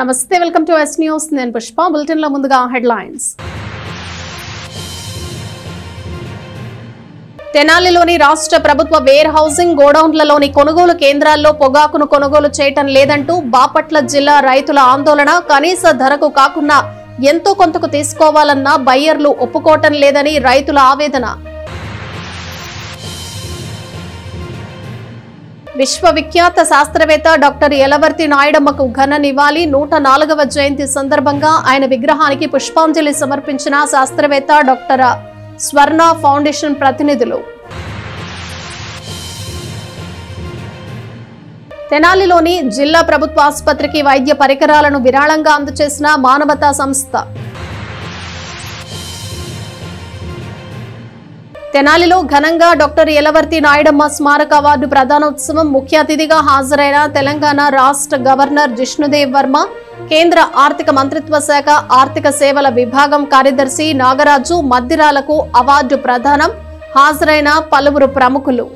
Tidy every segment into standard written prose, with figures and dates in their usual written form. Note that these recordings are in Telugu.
నమస్తే, వెల్కమ్ టు ఎస్ న్యూస్. నేను పుష్ప. బులెటిన్ లో ముందుగా హెడ్లైన్స్. తెనాలిలోని రాష్ట్ర ప్రభుత్వ వేర్ హౌసింగ్ గోడౌన్లలోని కొనుగోలు కేంద్రాల్లో పొగాకును కొనుగోలు చేయటం లేదంటూ బాపట్ల జిల్లా రైతుల ఆందోళన. కనీస ధరకు కాకుండా ఎంతో కొంతకు తీసుకోవాలన్నా బయ్యర్లు ఒప్పుకోవటం లేదని రైతుల ఆవేదన. విశ్వవిఖ్యాత శాస్త్రవేత్త డాక్టర్ యలవర్తి నాయుడమ్మకు ఘన నివాళి. 104వ జయంతి సందర్భంగా ఆయన విగ్రహానికి పుష్పాంజలి సమర్పించిన శాస్త్రవేత్త డాక్టర్ స్వర్ణ ఫౌండేషన్ ప్రతినిధులు. తెనాలిలోని జిల్లా ప్రభుత్వ ఆసుపత్రికి వైద్య పరికరాలను విరాళంగా అందజేసిన మానవతా సంస్థ. తెనాలిలో ఘనంగా డాక్టర్ యలవర్తి నాయుడమ్మ స్మారక అవార్డు ప్రదానోత్సవం. ముఖ్య అతిథిగా హాజరైన తెలంగాణ రాష్ట్ర గవర్నర్ జిష్ణుదేవ్ వర్మ, కేంద్ర ఆర్థిక మంత్రిత్వ శాఖ ఆర్థిక సేవల విభాగం కార్యదర్శి నాగరాజు మద్దిరాలకు అవార్డు ప్రదానం. హాజరైన పలువురు ప్రముఖులు.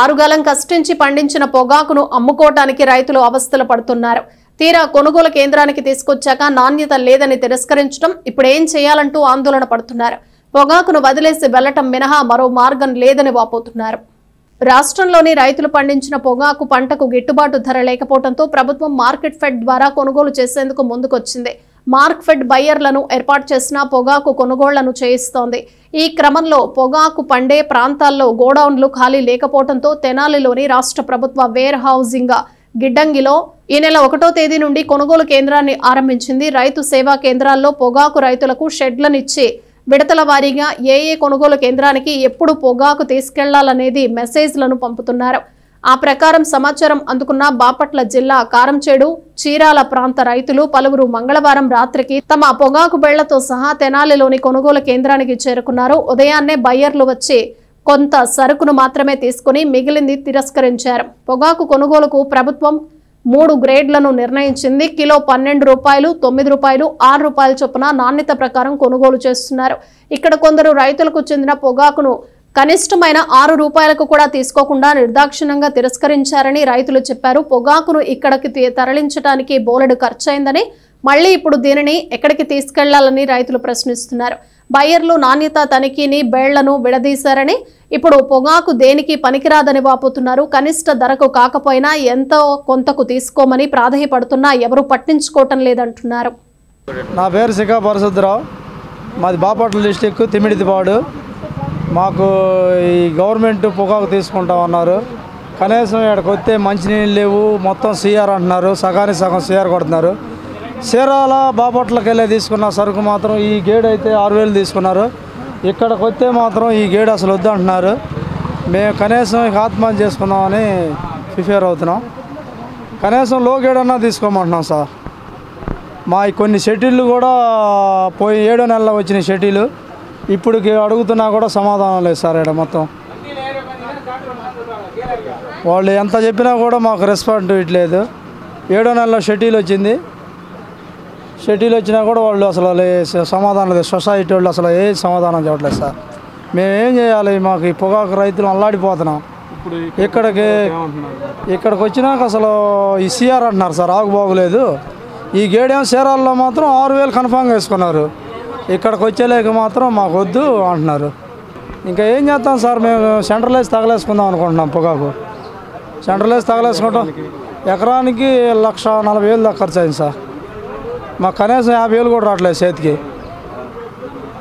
6 గలం కష్టించి పండించిన పొగాకును అమ్ముకోవటానికి రైతులు అవస్థలు పడుతున్నారు. తీరా కొనుగోలు కేంద్రానికి తీసుకొచ్చాక నాణ్యత లేదని తిరస్కరించడం, ఇప్పుడేం చేయాలంటూ ఆందోళన పడుతున్నారు. పొగాకును వదిలేసి వెళ్లటం మినహా మరో మార్గం లేదని వాపోతున్నారు. రాష్ట్రంలోని రైతులు పండించిన పొగాకు పంటకు గిట్టుబాటు ధర లేకపోవడంతో ప్రభుత్వం మార్కెట్ ఫెడ్ ద్వారా కొనుగోలు చేసేందుకు ముందుకొచ్చింది. మార్క్ ఫెడ్ బయ్యర్లను ఏర్పాటు చేసిన పొగాకు కొనుగోళ్లను చేయిస్తోంది. ఈ క్రమంలో పొగాకు పండే ప్రాంతాల్లో గోడౌన్లు ఖాళీ లేకపోవడంతో తెనాలిలోని రాష్ట్ర ప్రభుత్వ వేర్ హౌసింగ్ గిడ్డంగిలో ఈ నెల 1వ తేదీ నుండి కొనుగోలు కేంద్రాన్ని ఆరంభించింది. రైతు సేవా కేంద్రాల్లో పొగాకు రైతులకు షెడ్లనిచ్చి విడతల వారీగా ఏ కొనుగోలు కేంద్రానికి ఎప్పుడు పొగాకు తీసుకెళ్లాలనేది మెసేజ్లను పంపుతున్నారు. ఆ ప్రకారం సమాచారం అందుకున్న బాపట్ల జిల్లా కారంచేడు, చీరాల ప్రాంత రైతులు పలువురు మంగళవారం రాత్రికి తమ పొగాకు బెళ్లతో సహా తెనాలిలోని కొనుగోలు కేంద్రానికి చేరుకున్నారు. ఉదయాన్నే బయ్యర్లు వచ్చి కొంత సరుకును మాత్రమే తీసుకుని మిగిలింది తిరస్కరించారు. పొగాకు కొనుగోలుకు ప్రభుత్వం 3 గ్రేడ్లను నిర్ణయించింది. కిలో 12 రూపాయలు, 9 రూపాయలు, 6 రూపాయల చొప్పున నాణ్యత ప్రకారం కొనుగోలు చేస్తున్నారు. ఇక్కడ కొందరు రైతులకు చెందిన పొగాకును కనిష్టమైన 6 రూపాయలకు కూడా తీసుకోకుండా నిర్దాక్షిణ్యంగా తిరస్కరించారని రైతులు చెప్పారు. పొగాకును ఇక్కడికి తరలించడానికి బోలెడు ఖర్చయిందని, మళ్లీ ఇప్పుడు దీనిని ఎక్కడికి తీసుకెళ్లాలని రైతులు ప్రశ్నిస్తున్నారు. బయ్యర్లు నాణ్యత తనిఖీని బేళ్లను విడదీశారని, ఇప్పుడు పొగాకు దేనికి పనికిరాదని వాపోతున్నారు. కనిష్ట ధరకు కాకపోయినా ఎంతో కొంతకు తీసుకోమని ప్రాధేయపడుతున్నా ఎవరూ పట్టించుకోవటం లేదంటున్నారు. నా పేరు శిఖా పరశుద్ధరావు, మాది బాపట్ల డిస్టిక్ తిమిడిదిపాడు. మాకు ఈ గవర్నమెంట్ పొగాకు తీసుకుంటామన్నారు. కనీసం ఇక్కడికి వస్తే మంచినీళ్ళు లేవు, మొత్తం సిఆర్ అంటున్నారు, సగానికి సగం సిఆర్ కొడుతున్నారు. చీరాల బాపట్లకి వెళ్ళి తీసుకున్న సరుకు మాత్రం ఈ గేడు అయితే 6000 తీసుకున్నారు. ఇక్కడికి వస్తే మాత్రం ఈ గేడు అసలు వద్దంటున్నారు. మేము కనీసం ఆత్మహత్య చేసుకుందామని ప్రిపేర్ అవుతున్నాం. కనీసం లో గేడన్నా తీసుకోమంటున్నాం సార్. మా కొన్ని షెడ్యూళ్ళు కూడా పోయి 7వ నెలలో వచ్చిన షెడ్యూలు ఇప్పటికి అడుగుతున్నా కూడా సమాధానం లేదు సార్. ఇక్కడ మొత్తం వాళ్ళు ఎంత చెప్పినా కూడా మాకు రెస్పాండ్ ఇట్లేదు. 7వ నెలలో షెడ్యూల్ వచ్చింది. షెడ్యూల్ వచ్చినా కూడా వాళ్ళు అసలు సమాధానం లేదు. సొసైటీ వాళ్ళు అసలు ఏ సమాధానం చెప్పట్లేదు సార్. మేమేం చేయాలి? మాకు ఈ పొగాకు రైతులు అల్లాడిపోతున్నాం. ఇక్కడికి వచ్చినాక అసలు ఈ సిఆర్ అంటున్నారు సార్, ఆకు బాగులేదు. ఈ గేడేం చీరాల్లో మాత్రం 6000 కన్ఫామ్గా వేసుకున్నారు. ఇక్కడికి వచ్చేలేక మాత్రం మాకు వద్దు అంటున్నారు. ఇంకా ఏం చేస్తాం సార్? మేము సెంట్రలైజ్ తగలేసుకుందాం అనుకుంటున్నాం. పొగాకు సెంట్రలైజ్ తగలేసుకుంటాం. ఎకరానికి 1,40,000 దాకా ఖర్చు అయింది సార్. మాకు కనీసం 50,000 కూడా రావట్లేదు చేతికి.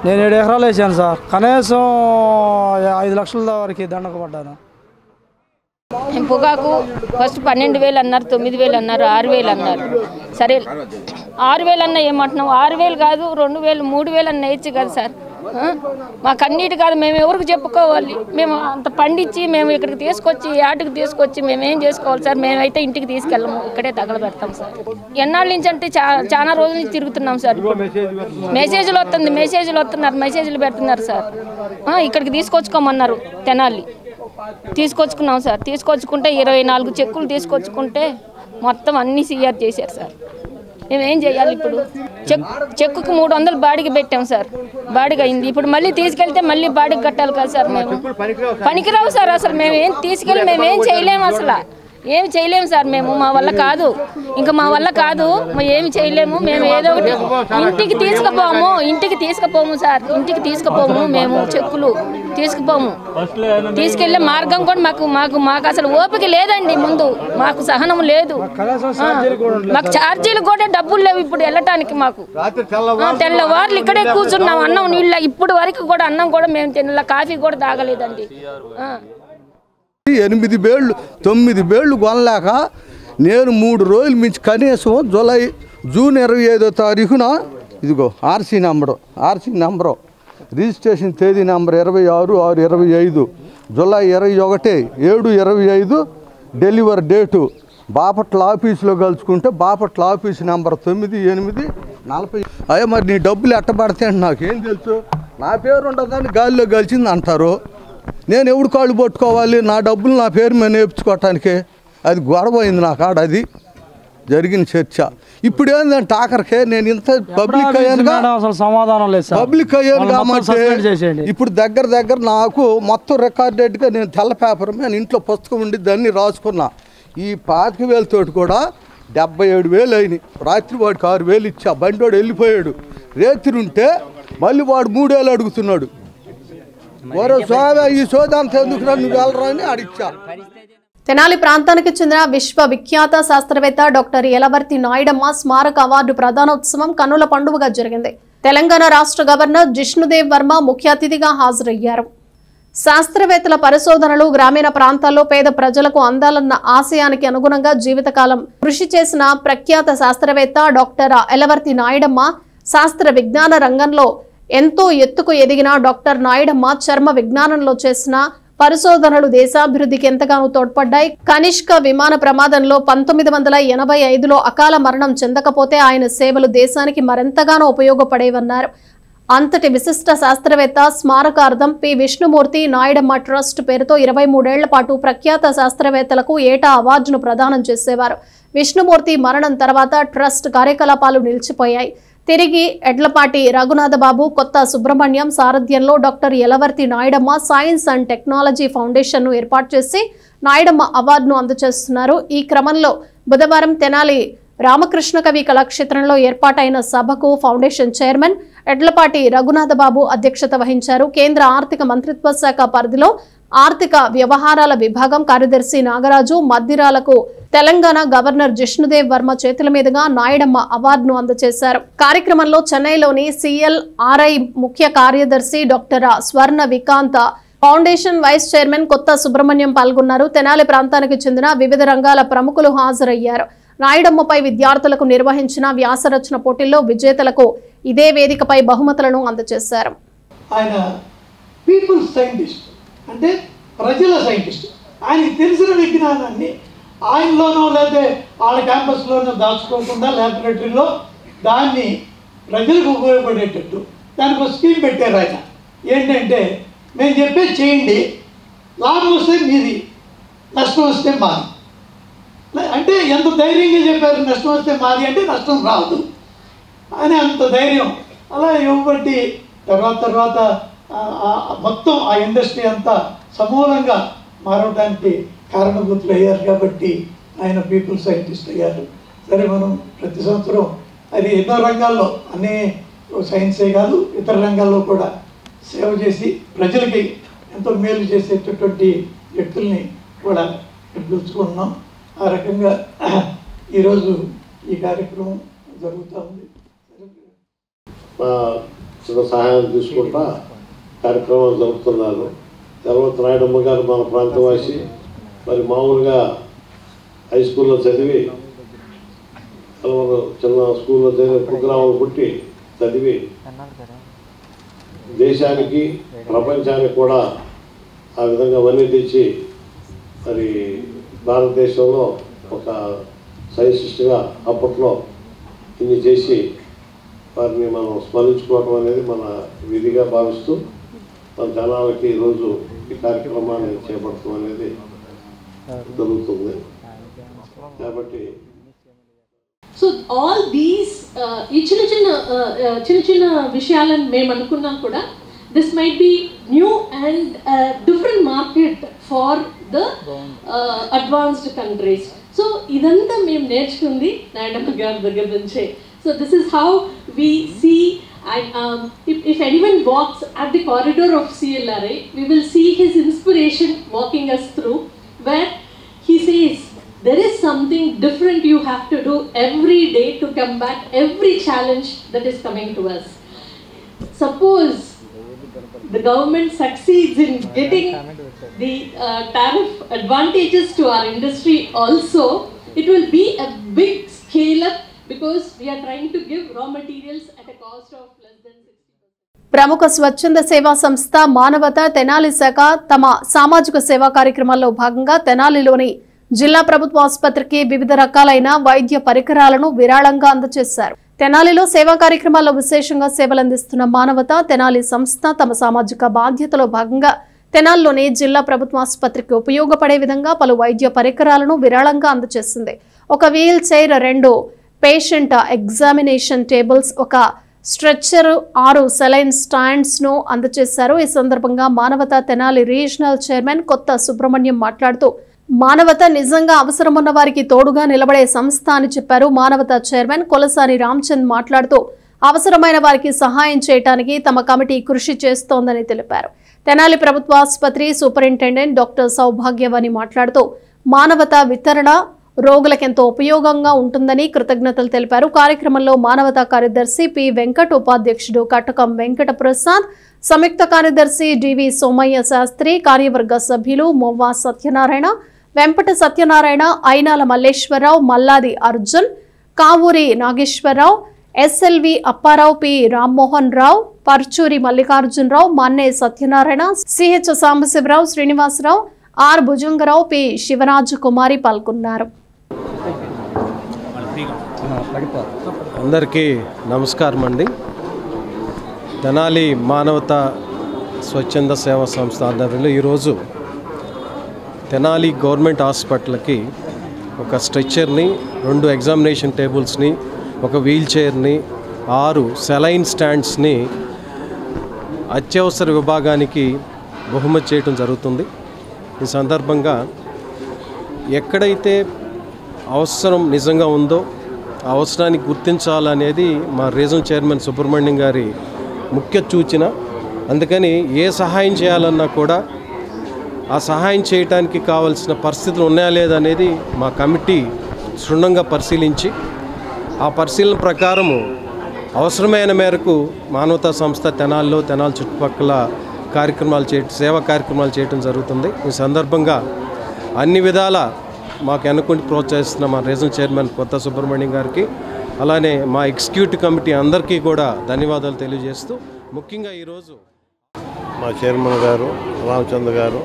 నేను 7 ఎకరాలు వేసాను సార్. కనీసం 5 లక్షల వరకు దండకు పడ్డాను. పొగాకు ఫస్ట్ 12,000 అన్నారు, 9,000 అన్నారు, 6,000 అన్నారు. సరే 6,000 అన్న ఏమంటున్నాం? 6,000 కాదు, 2,000, 3,000 అన్న వేయచ్చు కదా సార్. మాకు అన్నిటి కాదు, మేము ఎవరికి చెప్పుకోవాలి? మేము అంత పండించి మేము ఇక్కడికి తీసుకొచ్చి ఆటకు తీసుకొచ్చి మేమేం చేసుకోవాలి సార్? మేమైతే ఇంటికి తీసుకెళ్ళము, ఇక్కడే తగలబెడతాం సార్. ఎన్నాళ్ళ నుంచి అంటే చాలా రోజుల నుంచి తిరుగుతున్నాం సార్. మెసేజ్లు వస్తున్నారు, మెసేజ్లు పెడుతున్నారు సార్. ఇక్కడికి తీసుకొచ్చుకోమన్నారు తెనాలి. తీసుకొచ్చుకున్నాం సార్. తీసుకొచ్చుకుంటే 24 చెక్కులు తీసుకొచ్చుకుంటే మొత్తం అన్నీ సిఆర్ చేశారు సార్. మేమేం చేయాలి ఇప్పుడు? చెక్కుకు 300 బాడికి పెట్టాం సార్. బాడికి అయింది. ఇప్పుడు మళ్ళీ తీసుకెళ్తే మళ్ళీ బాడికి కట్టాలి కదా సార్. మేము పనికిరావు సార్. అసలు మేమేం తీసుకెళ్ళి మేమేం చేయలేము. అసలు ఏమి చేయలేము సార్, మేము మా వల్ల కాదు, ఇంకా మా వల్ల కాదు, ఏమి చేయలేము. మేము ఏదో ఒకటి ఇంటికి తీసుకుపోము సార్, ఇంటికి తీసుకుపోము, మేము చెక్కులు తీసుకుపోము. తీసుకెళ్లే మార్గం కూడా మాకు అసలు ఓపిక లేదండి. ముందు మాకు సహనం లేదు, మాకు ఛార్జీలు కూడా డబ్బులు లేవు ఇప్పుడు వెళ్ళటానికి. మాకు తెల్లవారులు ఇక్కడే కూర్చున్నాం, అన్నం నీళ్ళ ఇప్పుడు వరకు కూడా అన్నం కూడా మేము తినలే, కాఫీ కూడా తాగలేదండి. 8 బేళ్ళు 9 బేళ్ళు కొనలేక నేను 3 రోజులు మించి కనీసం జూన్ 25వ తారీఖున ఇదిగో ఆర్సీ నంబరు రిజిస్ట్రేషన్ తేదీ number 26/6/25, July 21 7/25 delivery date Bapatla ఆఫీసులో కలుసుకుంటే బాపట్ల ఆఫీసు నెంబర్ 9840. అయ్యా మరి నీ డబ్బులు ఎట్టబడితే అంటే నాకేం తెలుసు, నా పేరు ఉండదని గాలిలో కలిసింది అంటారు. నేను ఎవడు కాళ్ళు పట్టుకోవాలి, నా డబ్బులు నా పేరు మీద నేర్చుకోవటానికి? అది గొడవ అయింది నా కాడ, అది జరిగిన చర్చ. ఇప్పుడు ఏంటంటే ఆఖరికే నేను ఇంత పబ్లిక్ అయ్యానుగా, పబ్లిక్ అయ్యాను కాబట్టి ఇప్పుడు దగ్గర నాకు మొత్తం రికార్డెడ్గా నేను తెల్ల పేపర్ మీద ఇంట్లో పుస్తకం ఉండి దాన్ని రాసుకున్నా. ఈ 25,000 కూడా 77,000 అయినాయి. రాత్రి వాడికి 6,000 ఇచ్చా, బండివాడు వెళ్ళిపోయాడు. రేత్రి ఉంటే మళ్ళీ వాడు 3,000 అడుగుతున్నాడు. ఈ సోదాంత ఎందుకు నువ్వు వెళ్ళరా అని అడిచ్చా. తెనాలి ప్రాంతానికి చెందిన విశ్వవిఖ్యాత శాస్త్రవేత్త డాక్టర్ యలవర్తి నాయుడమ్మ స్మారక అవార్డు ప్రదానోత్సవం కన్నుల పండుగగా జరిగింది. తెలంగాణ రాష్ట్ర గవర్నర్ జిష్ణుదేవ్ వర్మ ముఖ్య అతిథిగా హాజరయ్యారు. శాస్త్రవేత్తల పరిశోధనలు గ్రామీణ ప్రాంతాల్లో పేద ప్రజలకు అందాలన్న ఆశయానికి అనుగుణంగా జీవితకాలం కృషి చేసిన ప్రఖ్యాత శాస్త్రవేత్త డాక్టర్ యలవర్తి నాయుడమ్మ శాస్త్ర విజ్ఞాన రంగంలో ఎంతో ఎత్తుకు ఎదిగిన డాక్టర్ నాయుడమ్మ చర్మ విజ్ఞానంలో చేసిన పరిశోధనలు దేశాభివృద్ధికి ఎంతగానో తోడ్పడ్డాయి. కనిష్క విమాన ప్రమాదంలో 1985లో అకాల మరణం చెందకపోతే ఆయన సేవలు దేశానికి మరెంతగానో ఉపయోగపడేవన్నారు. అంతటి విశిష్ట శాస్త్రవేత్త స్మారకార్థం పి విష్ణుమూర్తి నాయుడమ్మ ట్రస్ట్ పేరుతో 23 ఏళ్ల పాటు ప్రఖ్యాత శాస్త్రవేత్తలకు ఏటా అవార్డును ప్రదానం చేసేవారు. విష్ణుమూర్తి మరణం తర్వాత ట్రస్ట్ కార్యకలాపాలు నిలిచిపోయాయి. తిరిగి ఎడ్లపాటి రఘునాథబాబు, కొత్త సుబ్రహ్మణ్యం సారథ్యంలో doctor Yalavarthi Nayudamma science and technology foundation ను ఏర్పాటు చేసి నాయుడమ్మ అవార్డును అందజేస్తున్నారు. ఈ క్రమంలో బుధవారం తెనాలి రామకృష్ణ కవి కళాక్షేత్రంలో ఏర్పాటైన సభకు ఫౌండేషన్ చైర్మన్ ఎడ్లపాటి రఘునాథబాబు అధ్యక్షత వహించారు. కేంద్ర ఆర్థిక మంత్రిత్వ శాఖ పరిధిలో ఆర్థిక వ్యవహారాల విభాగం కార్యదర్శి నాగరాజు మద్దిరాలకు తెలంగాణ గవర్నర్ జిష్ణుదేవ్ వర్మ చేతుల మీదుగా నాయుడమ్మ అవార్డును అందజేశారు. కార్యక్రమంలో చెన్నైలోని CLRI ముఖ్య కార్యదర్శి డాక్టర్ స్వర్ణ వికాంత, foundation vice chairman Kotha Subrahmanyam పాల్గొన్నారు. తెనాలి ప్రాంతానికి చెందిన వివిధ రంగాల ప్రముఖులు హాజరయ్యారు. నాయుడమ్మపై విద్యార్థులకు నిర్వహించిన వ్యాసరచన పోటీల్లో విజేతలకు ఇదే వేదికపై బహుమతులను అందజేశారు. ఆయన పీపుల్స్ సైంటిస్ట్ అంటే ప్రజల సైంటిస్ట్. ఆయనకి తెలిసిన విజ్ఞానాన్ని ఆయనలోనో లేదా వాళ్ళ క్యాంపస్లోనో దాచుకోకుండా ల్యాబొరేటరీలో దాన్ని ప్రజలకు ఉపయోగపడేటట్టు దానికి ఒక స్కీమ్ పెట్టారు. ఆయన ఏంటంటే మేము చెప్పేది చేయండి, లాభం వస్తే మీది, నష్టం వస్తే మాది. అంటే ఎంత ధైర్యంగా చెప్పారు, నష్టం వస్తే మాది అంటే నష్టం రాదు అని అంత ధైర్యం. అలా ఇవ్వబట్టి తర్వాత మొత్తం ఆ ఇండస్ట్రీ అంతా సమూలంగా మారడానికి కారణభూతులు అయ్యారు. కాబట్టి ఆయన పీపుల్ సైంటిస్ట్ అయ్యారు. సరే, మనం ప్రతి సంవత్సరం అది ఎన్నో రంగాల్లో, అన్ని సైన్సే కాదు ఇతర రంగాల్లో కూడా సేవ చేసి ప్రజలకి ఎంతో మేలు చేసేటటువంటి వ్యక్తుల్ని కూడా పిలుచుకుంటున్నాం. ఆ రకంగా ఈరోజు ఈ కార్యక్రమం జరుగుతూ ఉంది. చిన్న సహాయం తీసుకుంటా కార్యక్రమాలు జరుపుతున్నారు. యలవర్తి నాయుడమ్మ గారు మన ప్రాంతవాసి. మరి మామూలుగా హై స్కూల్లో చదివి, చిన్న స్కూల్లో చదివి, కుగ్రామాలు పుట్టి చదివి దేశానికి ప్రపంచానికి కూడా ఆ విధంగా వన్నీ తెచ్చి మరి భారతదేశంలో ఒక సైంటిస్ట్గా అప్పట్లో ఇన్ని చేసి వారిని మనం స్మరించుకోవడం అనేది మన విధిగా భావిస్తూ మన జనాలకి ఈరోజు ఈ కార్యక్రమాన్ని చేపడటం అనేది జరుగుతుంది. కాబట్టి సో ఆల్ దీస్ ఈ చిన్న చిన్న విషయాలను మేము అనుకున్నాం కూడా this might be new and different market for the advanced countries. So idantha mem nerchukundi Nayandamma garu daggara nunche. So this is how we see. If anyone walks at the corridor of CLRI, we will see his inspiration walking us through, where he says there is something different you have to do every day to combat every challenge that is coming to us. Suppose the government succeeds in getting the tariff advantages to our industry also, it will be a big scale up, because we are trying to give raw materials at a cost of less than 60%. ప్రముఖ స్వచ్ఛంద సేవా సంస్థ మానవత తెనాలి శాఖ తమ సామాజిక సేవా కార్యక్రమాల్లో భాగంగా తెనాలిలోని జిల్లా ప్రభుత్వ ఆసుపత్రికి వివిధ రకాలైన వైద్య పరికరాలను విరాళంగా అందజేశారు. తెనాలిలో సేవా కార్యక్రమాల్లో విశేషంగా సేవలందిస్తున్న మానవత తెనాలి సంస్థ తమ సామాజిక బాధ్యతలో భాగంగా తెనాలిలోని జిల్లా ప్రభుత్వ ఆసుపత్రికి ఉపయోగపడే విధంగా పలు వైద్య పరికరాలను విరాళంగా అందజేసింది. ఒక wheelchair, 2 patient examination tables, ఒక స్ట్రెచ్చర్, 6 సెలైన్ స్టాండ్స్ ను అందజేశారు. ఈ సందర్భంగా మానవత తెనాలి రీజనల్ చైర్మన్ కొత్త సుబ్రహ్మణ్యం మాట్లాడుతూ మానవత నిజంగా అవసరం ఉన్న వారికి తోడుగా నిలబడే సంస్థ అని చెప్పారు. మానవత చైర్మన్ కొలసాని రామచంద్ మాట్లాడుతూ అవసరమైన వారికి సహాయం చేయడానికి తమ కమిటీ కృషి చేస్తోందని తెలిపారు. తెనాలి ప్రభుత్వ ఆసుపత్రి సూపరింటెండెంట్ డాక్టర్ సౌభాగ్యవని మాట్లాడుతూ మానవత వితరణ రోగులకెంతో ఉపయోగంగా ఉంటుందని కృతజ్ఞతలు తెలిపారు. కార్యక్రమంలో మానవత కార్యదర్శి పి వెంకట్, ఉపాధ్యక్షుడు కటకం వెంకట ప్రసాద్, సంయుక్త కార్యదర్శి డివి సోమయ్య శాస్త్రి, కార్యవర్గ సభ్యులు Movva Satyanarayana, Vempata Satyanarayana, Ainala Malleswararao, Malladi Arjun, Kavuri Nageswararao, SLV Apparao, P Rammohan Rao, Parchuri Mallikarjunarao, Manne Satyanarayana, CH Sambasivarao, Srinivasarao, R Bhujangarao, P Sivaraju Kumari పాల్గొన్నారు. అందరికీ నమస్కారం అండి. తెనాలి మానవత స్వచ్ఛంద సేవా సంస్థ ఆధ్వర్యంలో ఈరోజు తెనాలి గవర్నమెంట్ హాస్పిటల్కి ఒక స్ట్రెచ్చర్ని, 2 ఎగ్జామినేషన్ టేబుల్స్ని, ఒక వీల్ చైర్ని, 6 సెలైన్ స్టాండ్స్ని అత్యవసర విభాగానికి బహుమతి చేయడం జరుగుతుంది. ఈ సందర్భంగా ఎక్కడైతే అవసరం నిజంగా ఉందో ఆ అవసరాన్ని గుర్తించాలనేది మా రీజనల్ చైర్మన్ సుబ్రహ్మణ్యం గారి ముఖ్య సూచన. అందుకని ఏ సహాయం చేయాలన్నా కూడా ఆ సహాయం చేయడానికి కావాల్సిన పరిస్థితులు ఉన్నాయా లేదా అనేది మా కమిటీ క్షుణ్ణంగా పరిశీలించి ఆ పరిశీలన ప్రకారము అవసరమైన మేరకు మానవతా సంస్థ తెనాలి చుట్టుపక్కల సేవా కార్యక్రమాలు చేయడం జరుగుతుంది. ఈ సందర్భంగా అన్ని విధాల మాకు ఎన్నుకొని ప్రోత్సహిస్తున్న మా రీజనల్ చైర్మన్ కొత్త సుబ్రహ్మణ్యం గారికి, అలానే మా ఎగ్జిక్యూటివ్ కమిటీ అందరికీ కూడా ధన్యవాదాలు తెలియజేస్తూ, ముఖ్యంగా ఈరోజు మా చైర్మన్ గారు రామచంద్ర గారు,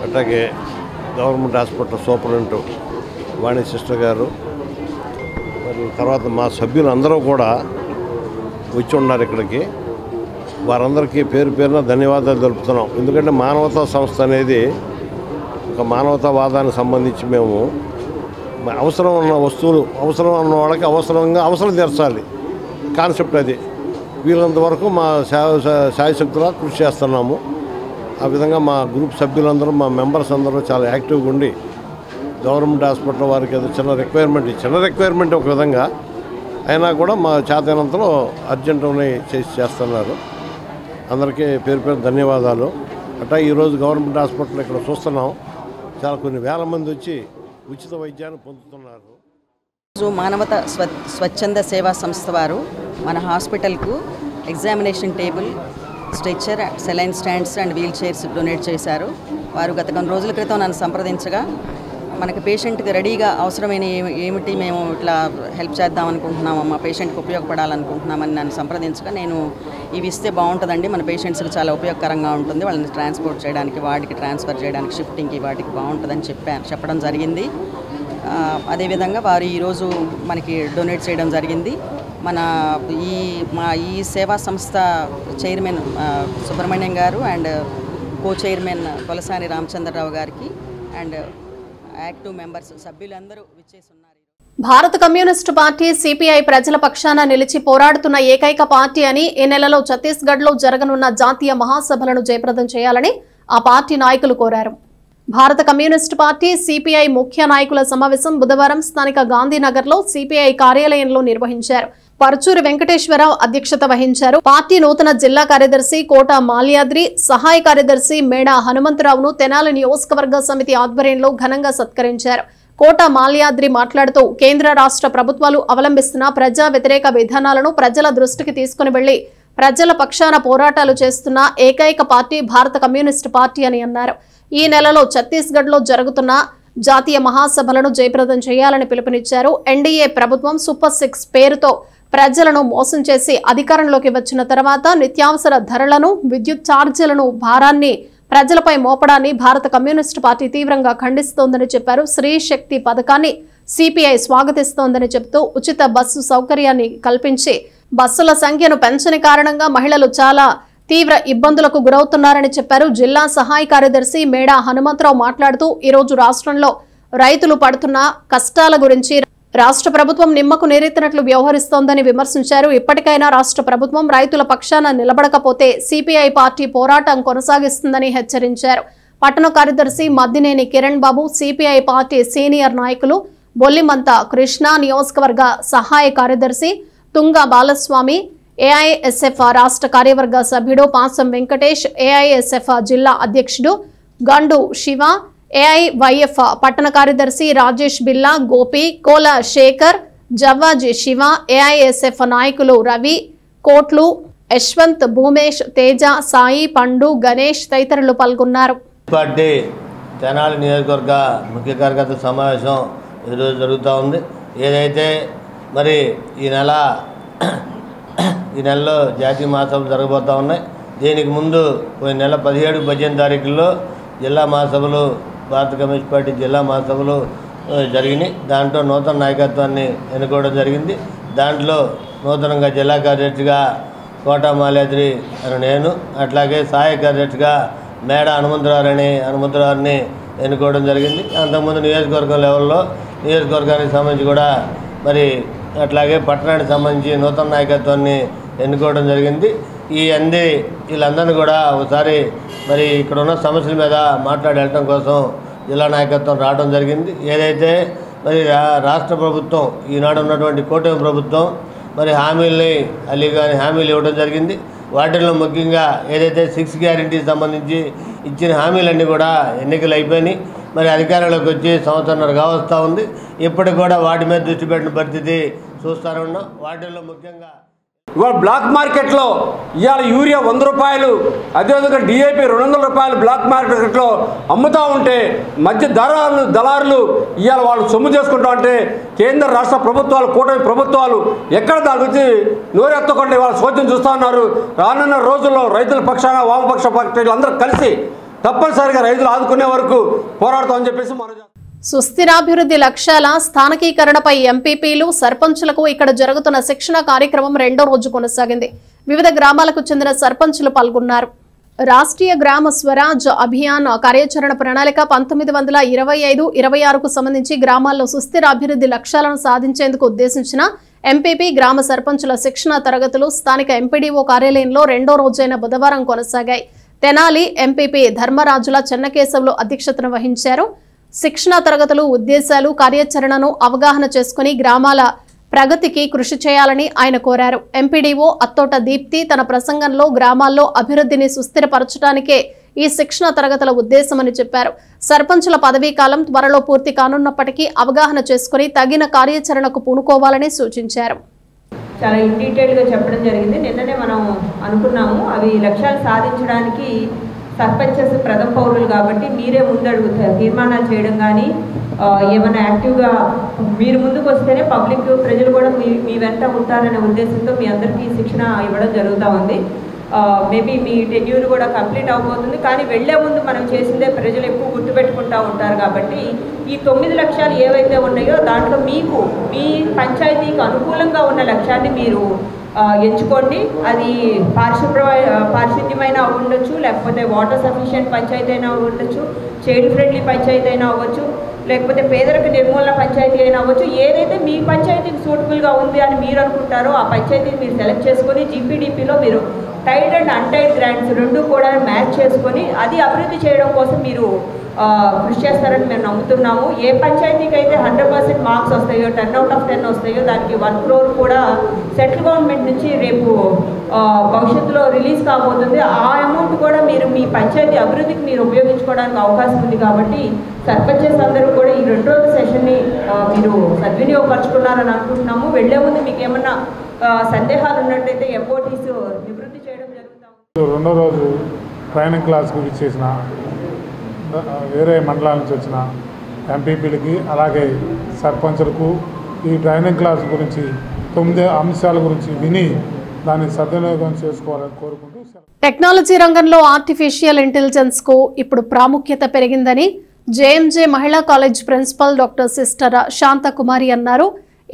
అట్లాగే గవర్నమెంట్ హాస్పిటల్ సూపరింటెండెంట్ వాణి సిస్టర్ గారు, మరి తర్వాత మా సభ్యులు అందరూ కూడా వచ్చి ఉన్నారు ఇక్కడికి. వారందరికీ పేరు పేరున ధన్యవాదాలు తెలుపుతున్నాం. ఎందుకంటే మానవతా సంస్థ అనేది ఒక మానవతావాదానికి సంబంధించి మేము అవసరం ఉన్న వస్తువులు, అవసరం ఉన్న వాళ్ళకి అవసరం తీర్చాలి కాన్సెప్ట్ అది. వీళ్ళంత వరకు మా శాయశక్తులా కృషి చేస్తున్నాము. ఆ విధంగా మా గ్రూప్ సభ్యులందరూ, మా మెంబర్స్ అందరూ చాలా యాక్టివ్గా ఉండి గవర్నమెంట్ హాస్పిటల్ వారికి ఏదో చిన్న రిక్వైర్మెంట్ ఒక విధంగా అయినా కూడా మా చేతనంతలో అర్జెంట్ చేస్తున్నారు. అందరికీ పేరు పేరు ధన్యవాదాలు. అట్లా ఈరోజు గవర్నమెంట్ హాస్పిటల్ ఇక్కడ చూస్తున్నాం, చాలా కొన్ని వేల మంది వచ్చి ఉచిత వైద్యాన్ని పొందుతున్నారు. మానవత స్వచ్ఛంద సేవా సంస్థ వారు మన హాస్పిటల్కు examination table, stretcher, saline stands and wheelchairs donate చేశారు. వారు గత కొన్ని రోజుల క్రితం నన్ను సంప్రదించగా మనకి పేషెంట్కి రెడీగా అవసరమైన ఏమిటి, మేము ఇట్లా హెల్ప్ చేద్దాం అనుకుంటున్నాము, మా పేషెంట్కి ఉపయోగపడాలనుకుంటున్నామని నన్ను సంప్రదించగా నేను ఇవి ఇస్తే బాగుంటుందండి, మన పేషెంట్స్కి చాలా ఉపయోగకరంగా ఉంటుంది, వాళ్ళని ట్రాన్స్పోర్ట్ చేయడానికి, వాటికి ట్రాన్స్ఫర్ చేయడానికి, షిఫ్టింగ్కి వాటికి బాగుంటుందని చెప్పడం జరిగింది. అదేవిధంగా వారు ఈరోజు మనకి డొనేట్ చేయడం జరిగింది. ఈ సేవా సంస్థ chairman Subrahmanyam garu and co chairman Kolasani Ramachandra Rao గారికి అండ్ యాక్టివ్ మెంబర్స్ సభ్యులందరూ విచ్చేస్తున్నారు. భారత కమ్యూనిస్టు పార్టీ సిపిఐ ప్రజల పక్షాన నిలిచి పోరాడుతున్న ఏకైక పార్టీ అని ఈ నెలలో ఛత్తీస్గఢ్లో జరగనున్న జాతీయ మహాసభలను జయప్రదం చేయాలని ఆ పార్టీ నాయకులు కోరారు. భారత కమ్యూనిస్టు పార్టీ సిపిఐ ముఖ్య నాయకుల సమావేశం బుధవారం స్థానిక గాంధీనగర్లో సిపిఐ కార్యాలయంలో నిర్వహించారు. పరుచూరి వెంకటేశ్వరరావు అధ్యక్షత వహించారు. పార్టీ నూతన జిల్లా కార్యదర్శి కోట మాల్యాద్రి, సహాయ కార్యదర్శి మేడా హనుమంతరావును తెనాలి నియోజకవర్గ సమితి ఆధ్వర్యంలో ఘనంగా సత్కరించారు. కోట మాల్యాద్రి మాట్లాడుతూ కేంద్ర రాష్ట్ర ప్రభుత్వాలు అవలంబిస్తున్న ప్రజా వ్యతిరేక విధానాలను ప్రజల దృష్టికి తీసుకుని వెళ్లి ప్రజల పక్షాన పోరాటాలు చేస్తున్న ఏకైక పార్టీ భారత కమ్యూనిస్టు పార్టీ అని అన్నారు. ఈ నెలలో ఛత్తీస్గఢ్లో జరుగుతున్న జాతీయ మహాసభలను జయప్రదం చేయాలని పిలుపునిచ్చారు. ఎన్డీఏ ప్రభుత్వం సూపర్ 6 పేరుతో ప్రజలను మోసం చేసి అధికారంలోకి వచ్చిన తర్వాత నిత్యావసర ధరలను, విద్యుత్ ఛార్జీలను భారాన్ని ప్రజలపై మోపడాన్ని భారత కమ్యూనిస్టు పార్టీ తీవ్రంగా ఖండిస్తోందని చెప్పారు. స్త్రీ శక్తి పథకాన్ని సిపిఐ స్వాగతిస్తోందని చెబుతూ ఉచిత బస్సు సౌకర్యాన్ని కల్పించి బస్సుల సంఖ్యను పెంచని కారణంగా మహిళలు చాలా తీవ్ర ఇబ్బందులకు గురవుతున్నారని చెప్పారు. జిల్లా సహాయ కార్యదర్శి మేడా హనుమంతరావు మాట్లాడుతూ ఈరోజు రాష్ట్రంలో రైతులు పడుతున్న కష్టాల గురించి రాష్ట్ర ప్రభుత్వం నిమ్మకు నీరెత్తినట్లు వ్యవహరిస్తోందని విమర్శించారు. ఇప్పటికైనా రాష్ట్ర ప్రభుత్వం రైతుల పక్షాన నిలబడకపోతే సిపిఐ పార్టీ పోరాటం కొనసాగిస్తుందని హెచ్చరించారు. పట్టణ కార్యదర్శి మద్దినేని కిరణ్ బాబు, సిపిఐ పార్టీ సీనియర్ నాయకులు బొల్లిమంత కృష్ణ, నియోజకవర్గ సహాయ కార్యదర్శి తుంగ బాలస్వామి, ఏఐఎస్ఎఫ్ రాష్ట్ర కార్యవర్గ సభ్యుడు పాసం వెంకటేష్, ఏఐఎస్ఎఫ్ జిల్లా అధ్యక్షుడు గండు శివ, ఏఐవైఎఫ్ పట్టణ కార్యదర్శి రాజేష్ బిల్లా, గోపి, కోల శేఖర్, జవ్వాజీ శివ, ఏఐఎస్ఎఫ్ నాయకులు రవి, కోట్లు, యశ్వంత్, భూమేష్, తేజ, సాయి, పండు, గణేష్ తదితరులు పాల్గొన్నారు. పార్టీ తెనాలి నియోజకవర్గ ముఖ్య కార్యకర్తల సమావేశం ఈరోజు జరుగుతూ ఉంది. ఏదైతే మరి ఈ నెలలో జాతీయ మహాసభలు జరగబోతూ ఉన్నాయి. దీనికి ముందు పోయిన నెల 17, 18 తారీఖుల్లో జిల్లా మహాసభలు, భారత కమ్యూనిస్ట్ పార్టీ జిల్లా మహాసభలు జరిగినాయి. దాంట్లో నూతన నాయకత్వాన్ని ఎన్నుకోవడం జరిగింది. దాంట్లో నూతనంగా జిల్లా కార్యదర్శిగా కోట మాల్యాద్రి అని నేను, అట్లాగే సహాయ కార్యదర్శిగా మేడ హనుమంతరావుని ఎన్నుకోవడం జరిగింది. అంతకుముందు నియోజకవర్గం లెవెల్లో నియోజకవర్గానికి సంబంధించి కూడా మరి అట్లాగే పట్టణానికి సంబంధించి నూతన నాయకత్వాన్ని ఎన్నుకోవడం జరిగింది. వీళ్ళందరినీ కూడా ఒకసారి మరి ఇక్కడ ఉన్న సమస్యల మీద మాట్లాడి వెళ్ళటం కోసం జిల్లా నాయకత్వం రావడం జరిగింది. ఏదైతే మరి రాష్ట్ర ప్రభుత్వం ఈనాడు ఉన్నటువంటి కూటమి ప్రభుత్వం మరి హామీలు ఇవ్వడం జరిగింది. వాటిల్లో ముఖ్యంగా ఏదైతే 6 గ్యారెంటీకి సంబంధించి ఇచ్చిన హామీలన్నీ కూడా ఎన్నికలు అయిపోయినాయి. మరి అధికారంలోకి వచ్చి సంవత్సరంన్నర వస్తూ ఉంది. ఇప్పటికి కూడా వాటి మీద దృష్టి పెట్టిన పరిస్థితి చూస్తూ ఉన్నాం. వాటిల్లో ముఖ్యంగా ఇవాళ బ్లాక్ మార్కెట్లో ఇవాళ యూరియా 100 రూపాయలు, అదేవిధంగా డిఏపి 200 రూపాయలు బ్లాక్ మార్కెట్లో అమ్ముతూ ఉంటే మధ్య దళారులు ఇవాళ వాళ్ళు సొమ్ము చేసుకుంటా ఉంటే కేంద్ర రాష్ట్ర ప్రభుత్వాలు, కూటమి ప్రభుత్వాలు ఎక్కడ దాని గురించి నోరెత్తకుండా ఇవాళ శోధ్యం చూస్తూ ఉన్నారు. రానున్న రోజుల్లో రైతుల పక్షాన వామపక్ష పార్టీలు అందరూ కలిసి తప్పనిసరిగా రైతులు ఆదుకునే వరకు పోరాడతామని చెప్పేసి మనం సుస్థిరాభివృద్ధి లక్ష్యాల స్థానికీకరణపై ఎంపీపీలు, సర్పంచులకు ఇక్కడ జరుగుతున్న శిక్షణ కార్యక్రమం 2వ రోజు కొనసాగింది. వివిధ గ్రామాలకు చెందిన సర్పంచులు పాల్గొన్నారు. రాష్ట్రీయ గ్రామ స్వరాజ్ అభియాన్ కార్యాచరణ ప్రణాళిక 1925-26కు సంబంధించి గ్రామాల్లో సుస్థిరాభివృద్ధి లక్ష్యాలను సాధించేందుకు ఉద్దేశించిన ఎంపీపీ, గ్రామ సర్పంచుల శిక్షణ తరగతులు స్థానిక ఎంపీడీఓ కార్యాలయంలో 2వ రోజైన బుధవారం కొనసాగాయి. తెనాలి ఎంపీపీ ధర్మరాజుల చెన్నకేశవులు అధ్యక్షతన వహించారు. శిక్షణ తరగతులు, ఉద్దేశాలు, కార్యాచరణను అవగాహన చేసుకుని గ్రామాల ప్రగతికి కృషి చేయాలని ఆయన కోరారు. ఎంపీడీఓ అత్తోట దీప్తి తన ప్రసంగంలో గ్రామాల్లో అభివృద్ధిని సుస్థిరపరచడానికే ఈ శిక్షణ తరగతుల ఉద్దేశమని చెప్పారు. సర్పంచుల పదవీ కాలం త్వరలో పూర్తి కానున్నప్పటికీ అవగాహన చేసుకుని తగిన కార్యాచరణకు పూనుకోవాలని సూచించారు. చాలా ఇన్ డీటెయిల్గా చెప్పడం జరిగింది. నిన్ననే మనం అనుకున్నాము అవి లక్ష్యాలు సాధించడానికి సర్పంచెస్ ప్రథమ పౌరులు కాబట్టి మీరే ముందడుగుతారు. తీర్మానాలు చేయడం కానీ ఏమైనా యాక్టివ్గా మీరు ముందుకు వస్తేనే పబ్లిక్, ప్రజలు కూడా మీ వెంట ఉంటారనే ఉద్దేశంతో మీ అందరికీ శిక్షణ ఇవ్వడం జరుగుతూ ఉంది. మేబీ మీ టెన్యూర్ కూడా కంప్లీట్ అవబోతుంది. కానీ వెళ్లే ముందు మనం చేసిందే ప్రజలు ఎక్కువ గుర్తుపెట్టుకుంటూ ఉంటారు కాబట్టి ఈ 9 లక్ష్యాలు ఏవైతే ఉన్నాయో దాంట్లో మీకు మీ పంచాయతీకి అనుకూలంగా ఉన్న లక్ష్యాన్ని మీరు ఎంచుకోండి. అది పారిశుద్ధ్యమైన ఉండొచ్చు, లేకపోతే వాటర్ సఫిషియెంట్ పంచాయతీ అయినా ఉండొచ్చు, చైల్డ్ ఫ్రెండ్లీ పంచాయతీ అయినా అవ్వచ్చు, లేకపోతే పేదరిక నిర్మూలన పంచాయతీ అయినా అవ్వచ్చు, ఏదైతే మీ పంచాయతీకి సూటబుల్గా ఉంది అని మీరు అనుకుంటారో ఆ పంచాయతీని మీరు సెలెక్ట్ చేసుకొని జీపీడీపీలో మీరు టైడ్ అండ్ అన్టైడ్ గ్రాంట్స్ రెండు కూడా మ్యాచ్ చేసుకొని అది అభివృద్ధి చేయడం కోసం మీరు కృషి చేస్తారని మేము నమ్ముతున్నాము. ఏ పంచాయతీకి అయితే 100% మార్క్స్ వస్తాయో 10 out of 10 వస్తాయో దానికి 1 crore కూడా సెంట్రల్ గవర్నమెంట్ నుంచి రేపు భవిష్యత్తులో రిలీజ్ కాబోతుంది. ఆ అమౌంట్ కూడా మీరు మీ పంచాయతీ అభివృద్ధికి మీరు ఉపయోగించుకోవడానికి అవకాశం ఉంది. కాబట్టి సర్పంచెస్ అందరూ కూడా ఈ 2 రోజుల సెషన్ని మీరు సద్వినియోగపరచుకున్నారని అనుకుంటున్నాము. వెళ్లే ముందు మీకు ఏమన్నా సందేహాలు ఉన్నట్టయితే ఎంఓటీస్ నివృత్తి చేయడం జరుగుతుంది. రెండో రోజు ట్రైనింగ్ క్లాస్కి ఇచ్చేసిన వేరే మండలాల నుంచి వచ్చిన ఎంపీపీలకి అలాగే సర్పంచులకు ఈ ట్రైనింగ్ క్లాస్ గురించి 9 అంశాల గురించి విని దాన్ని సద్వినియోగం చేసుకోవాలని కోరుకుంటూ టెక్నాలజీ రంగంలో ఆర్టిఫిషియల్ ఇంటెలిజెన్స్ కు ఇప్పుడు ప్రాముఖ్యత పెరిగిందని జేఎంజే మహిళా college principal doctor sister Shanthakumari అన్నారు.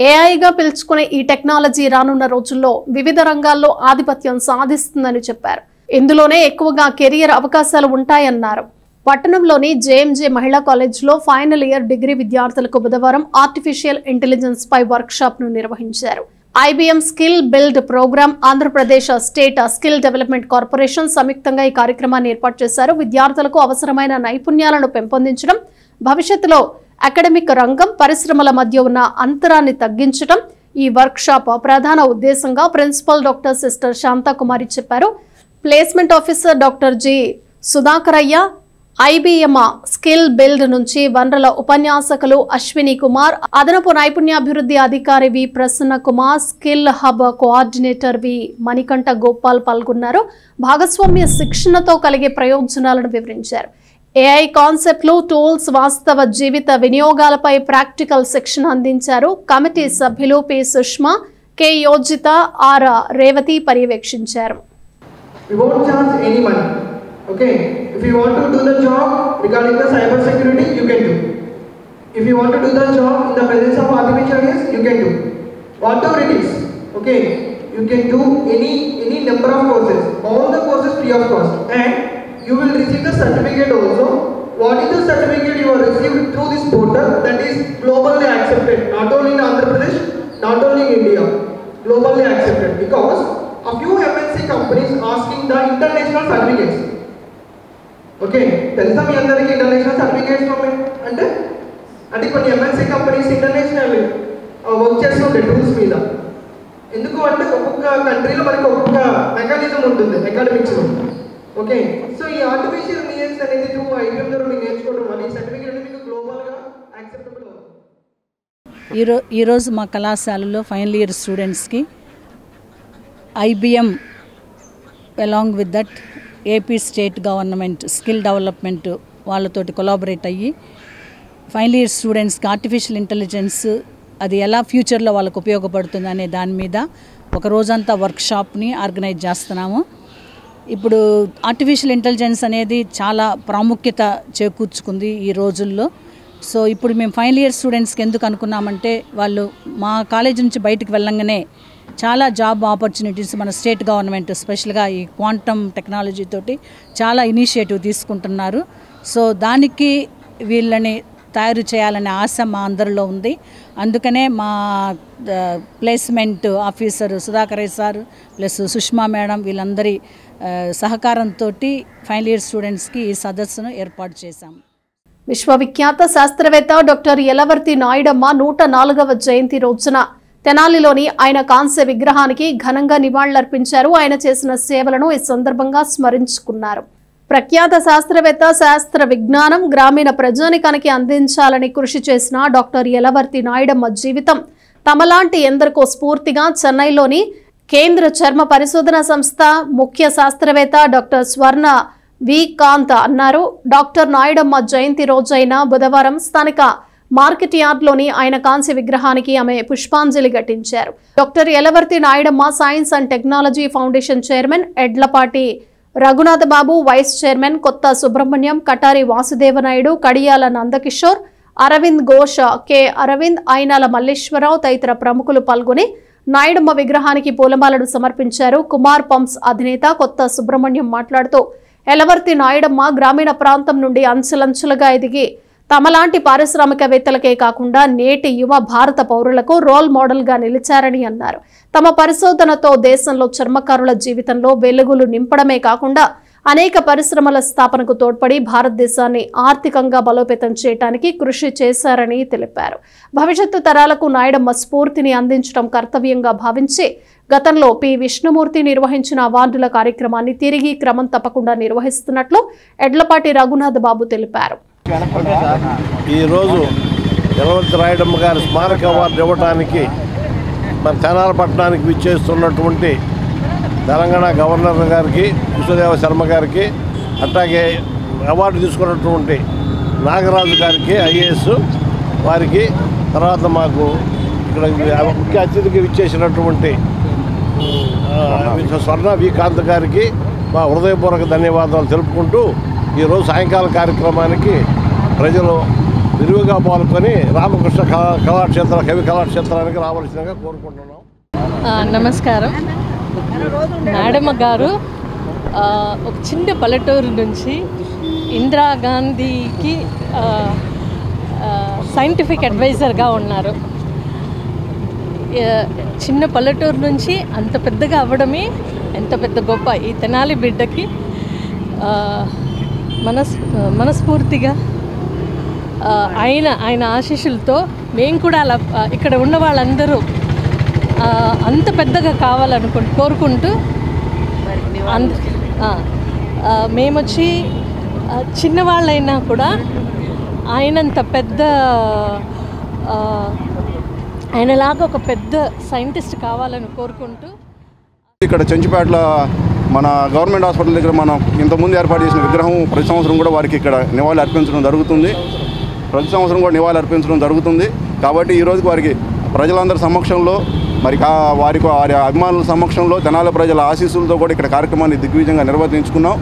ఏఐగా పిలుచుకునే ఈ టెక్నాలజీ రానున్న రోజుల్లో వివిధ రంగాల్లో ఆధిపత్యం సాధిస్తుందని చెప్పారు. ఇందులోనే ఎక్కువగా కెరియర్ అవకాశాలు ఉంటాయన్నారు. పట్టణంలోని జేఎంజే మహిళా కాలేజ్లో ఫైనల్ ఇయర్ డిగ్రీ విద్యార్థులకు బుధవారం ఆర్టిఫిషియల్ ఇంటెలిజెన్స్ పై వర్క్ షాప్ ను నిర్వహించారు. IBM skill build program, Andhra Pradesh state skill development corporation సంయుక్తంగా ఈ కార్యక్రమాన్ని ఏర్పాటు చేశారు. విద్యార్థులకు అవసరమైన నైపుణ్యాలను పెంపొందించడం, భవిష్యత్తులో అకాడమిక్ రంగం పరిశ్రమల మధ్య ఉన్న అంతరాన్ని తగ్గించడం ఈ వర్క్ షాప్ ప్రధాన ఉద్దేశంగా ప్రిన్సిపల్ డాక్టర్ సిస్టర్ శాంతకుమారి చెప్పారు. Placement officer doctor G Sudhakarayya, IBM skill Build నుంచి వనరుల ఉపన్యాసకులు అశ్విని కుమార్, అదనపు నైపుణ్యాభివృద్ధి అధికారి V Prasanna Kumar, skill hub coordinator V Manikanta Gopal పాల్గొన్నారు. భాగస్వామ్య శిక్షణతో కలిగే ప్రయోజనాలను వివరించారు. ఏఐ కాన్సెప్ట్లు, టూల్స్, వాస్తవ జీవిత వినియోగాలపై ప్రాక్టికల్ శిక్షణ అందించారు. కమిటీ సభ్యులు P Sushma, K Yojitha, R Revathi పర్యవేక్షించారు. Okay, if you want to do the job regarding the cyber security, you can do. If you want to do the job in the presence of artificial intelligence, you can do. Whatever it is, okay, you can do any number of courses. All the courses free of cost, and you will receive the certificate also. What is the certificate you have received through this portal that is globally accepted, not only in Andhra Pradesh, not only in India, globally accepted, because a few MNC companies asking the international certificates. Okay, తెలుసా మీ అందరికీ ఇంటర్నేషనల్ సర్టిఫికేట్స్ అంటే కొన్ని ఎంఎన్సీ కంపెనీస్ ఇంటర్నేషనల్ వర్క్ చేస్తుంటాయి టూల్స్ మీద. ఎందుకు అంటే ఒక్కొక్క కంట్రీలో మనకి ఒక్కొక్క మెకానిజం ఉంటుంది అకాడమిక్స్లో. ఓకే, సో ఈ ఆర్టిఫిషియల్ ఇంటెలిజెన్స్ అనేది త్రూ ఐబీఎం ద్వారా మీరు నేర్చుకోవడం వల్ల ఈ సర్టిఫికేట్ అనేది మీకు గ్లోబల్గా యాక్సెప్టబుల్ అవుతుంది. ఈరోజు మా కళాశాలలో ఫైనల్ ఇయర్ స్టూడెంట్స్కి IBM along with that AP state government skill development వాళ్ళతోటి కొలాబరేట్ అయ్యి ఫైనల్ ఇయర్ స్టూడెంట్స్కి ఆర్టిఫిషియల్ ఇంటెలిజెన్స్ అది ఎలా ఫ్యూచర్లో వాళ్ళకు ఉపయోగపడుతుంది అనే దాని మీద ఒక రోజంతా వర్క్షాప్ని ఆర్గనైజ్ చేస్తున్నాము. ఇప్పుడు ఆర్టిఫిషియల్ ఇంటెలిజెన్స్ అనేది చాలా ప్రాముఖ్యత చేకూర్చుకుంది ఈ రోజుల్లో. సో ఇప్పుడు మేము ఫైనల్ ఇయర్ స్టూడెంట్స్కి ఎందుకు అనుకున్నామంటే వాళ్ళు మా కాలేజ్ నుంచి బయటకు వెళ్ళంగానే చాలా జాబ్ ఆపర్చునిటీస్ మన స్టేట్ గవర్నమెంట్ స్పెషల్గా ఈ క్వాంటమ్ టెక్నాలజీ తోటి చాలా ఇనిషియేటివ్ తీసుకుంటున్నారు. సో దానికి వీళ్ళని తయారు చేయాలనే ఆశ మా అందరిలో ఉంది. అందుకనే మా placement officer Sudhakarayya sir plus Sushma madam వీళ్ళందరి సహకారంతో ఫైనల్ ఇయర్ స్టూడెంట్స్కి ఈ సదస్సును ఏర్పాటు చేశాం. విశ్వవిఖ్యాత శాస్త్రవేత్త డాక్టర్ యలవర్తి నాయుడమ్మ 104వ జయంతి రోజున తెనాలిలోని ఆయన కాంస్య విగ్రహానికి ఘనంగా నివాళులర్పించారు. ఆయన చేసిన సేవలను ఈ సందర్భంగా స్మరించుకున్నారు. ప్రఖ్యాత శాస్త్రవేత్త, శాస్త్ర విజ్ఞానం గ్రామీణ ప్రజానికానికి అందించాలని కృషి చేసిన డాక్టర్ యలవర్తి నాయుడమ్మ జీవితం తమలాంటి ఎందరికో స్ఫూర్తిగా చెన్నైలోని కేంద్ర చర్మ పరిశోధన సంస్థ ముఖ్య శాస్త్రవేత్త డాక్టర్ స్వర్ణ వి కాంత్ అన్నారు. డాక్టర్ నాయుడమ్మ జయంతి రోజైన బుధవారం స్థానిక మార్కెట్ యార్డ్లోని ఆయన కాంస్య విగ్రహానికి ఆమె పుష్పాంజలి ఘటించారు. Doctor Yalavarthi Nayudamma science and technology foundation chairman Edlapati Raghunatha Babu, vice chairman Kotha Subrahmanyam, Katari Vasudeva Naidu, Kadiyala Nanda Kishore, Aravind Ghosh, K Aravind, Ainala Malleswara Rao తదితర ప్రముఖులు పాల్గొని నాయుడమ్మ విగ్రహానికి పూలమాలను సమర్పించారు. కుమార్ పంప్స్ అధినేత కొత్త సుబ్రహ్మణ్యం మాట్లాడుతూ యలవర్తి నాయుడమ్మ గ్రామీణ ప్రాంతం నుండి అంచెలంచెలుగా ఎదిగి తమలాంటి పారిశ్రామికవేత్తలకే కాకుండా నేటి యువ భారత పౌరులకు రోల్ మోడల్ గా నిలిచారని అన్నారు. తమ పరిశోధనతో దేశంలో చర్మకారుల జీవితంలో వెలుగులు నింపడమే కాకుండా అనేక పరిశ్రమల స్థాపనకు తోడ్పడి భారతదేశాన్ని ఆర్థికంగా బలోపేతం చేయడానికి కృషి చేశారని తెలిపారు. భవిష్యత్తు తరాలకు నాయుడమ్మ స్ఫూర్తిని అందించడం కర్తవ్యంగా భావించి గతంలో పి. విష్ణుమూర్తి నిర్వహించిన అవార్డుల కార్యక్రమాన్ని తిరిగి క్రమం తప్పకుండా నిర్వహిస్తున్నట్లు ఎడ్లపాటి రఘునాథ్ బాబు తెలిపారు. ఈరోజు యలవంతి రాయుడమ్మ గారి స్మారక అవార్డు ఇవ్వడానికి మన తెనాలి పట్టణానికి విచ్చేస్తున్నటువంటి తెలంగాణ గవర్నర్ గారికి, విశ్వదేవ శర్మ గారికి, అట్లాగే అవార్డు తీసుకున్నటువంటి నాగరాజు గారికి ఐఏఎస్ వారికి, తర్వాత మాకు ఇక్కడ ముఖ్య అతిథికి విచ్చేసినటువంటి స్వర్ణ వికాంత్ గారికి మా హృదయపూర్వక ధన్యవాదాలు తెలుపుకుంటూ ఈరోజు సాయంకాల కార్యక్రమానికి ప్రజలు విరివిగా పాల్గొని రామకృష్ణ కళాక్షేత్ర కవి కళాక్షేత్రానికి రావాల్సిందిగా కోరుకుంటున్నాం. నమస్కారం. నాయుడమ్మ గారు ఒక చిన్న పల్లెటూరు నుంచి ఇందిరాగాంధీకి సైంటిఫిక్ అడ్వైజర్గా ఉన్నారు. చిన్న పల్లెటూరు నుంచి అంత పెద్దగా అవ్వడమే ఎంత పెద్ద గొప్ప. ఈ తెనాలి బిడ్డకి మనస్ఫూర్తిగా ఆయన ఆశీస్సులతో మేము కూడా అలా ఇక్కడ ఉన్న వాళ్ళందరూ అంత పెద్దగా కోరుకుంటూ మేమొచ్చి చిన్నవాళ్ళైనా కూడా ఆయనంత పెద్ద ఆయనలాగా ఒక పెద్ద సైంటిస్ట్ కావాలని కోరుకుంటూ ఇక్కడ చెంచుపేటలో మన గవర్నమెంట్ హాస్పిటల్ దగ్గర మనం ఇంతకుముందు ఏర్పాటు చేసిన విగ్రహం ప్రతి సంవత్సరం కూడా వారికి ఇక్కడ నివాళులు అర్పించడం జరుగుతుంది. కాబట్టి ఈరోజు వారికి ప్రజలందరి సమక్షంలో వారి అభిమానుల సమక్షంలో తెనాలి ప్రజల ఆశీస్సులతో కూడా ఇక్కడ కార్యక్రమాన్ని దిగ్విజయంగా నిర్వర్తించుకున్నాం.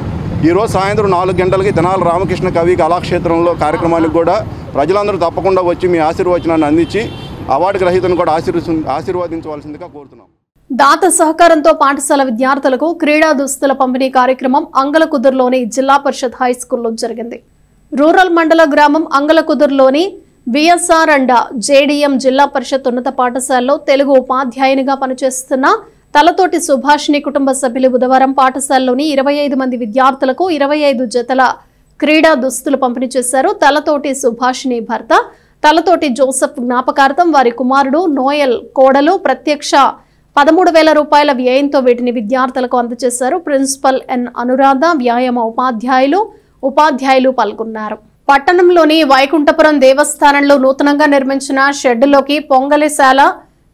ఈరోజు సాయంత్రం 4 గంటలకి తెనాలి రామకృష్ణ కవి కళాక్షేత్రంలో కార్యక్రమానికి కూడా ప్రజలందరూ తప్పకుండా వచ్చి మీ ఆశీర్వచనాన్ని అందించి అవార్డు గ్రహీతను కూడా ఆశీర్వదించవలసిందిగా కోరుతున్నాం. దాత సహకారంతో పాఠశాల విద్యార్థులకు క్రీడా దుస్తుల పంపిణీ కార్యక్రమం అంగలకుదురులోని జిల్లా పరిషత్ హై స్కూల్లో జరిగింది. రూరల్ మండల గ్రామం అంగలకుదురులోని బిఎస్ఆర్ అండ్ జేడీఎం జిల్లా పరిషత్ ఉన్నత పాఠశాలలో తెలుగు ఉపాధ్యాయునిగా పనిచేస్తున్న తలతోటి సుభాషిణి కుటుంబ సభ్యులు బుధవారం పాఠశాలలోని 25 మంది విద్యార్థులకు 25 జతల క్రీడా దుస్తులు పంపిణీ చేశారు. తలతోటి సుభాషిణి భర్త తలతోటి జోసెఫ్ జ్ఞాపకార్థం వారి కుమారుడు నోయల్ కోడలు ప్రత్యక్ష 13,000 రూపాయల వ్యయంతో వీటిని విద్యార్థులకు అందజేశారు. ప్రిన్సిపల్ ఎన్ అనురాధ, వ్యాయామ ఉపాధ్యాయులు పాల్గొన్నారు. పట్టణంలోని వైకుంఠపురం దేవస్థానంలో నూతనంగా నిర్మించిన షెడ్డులోకి పొంగలిశాల,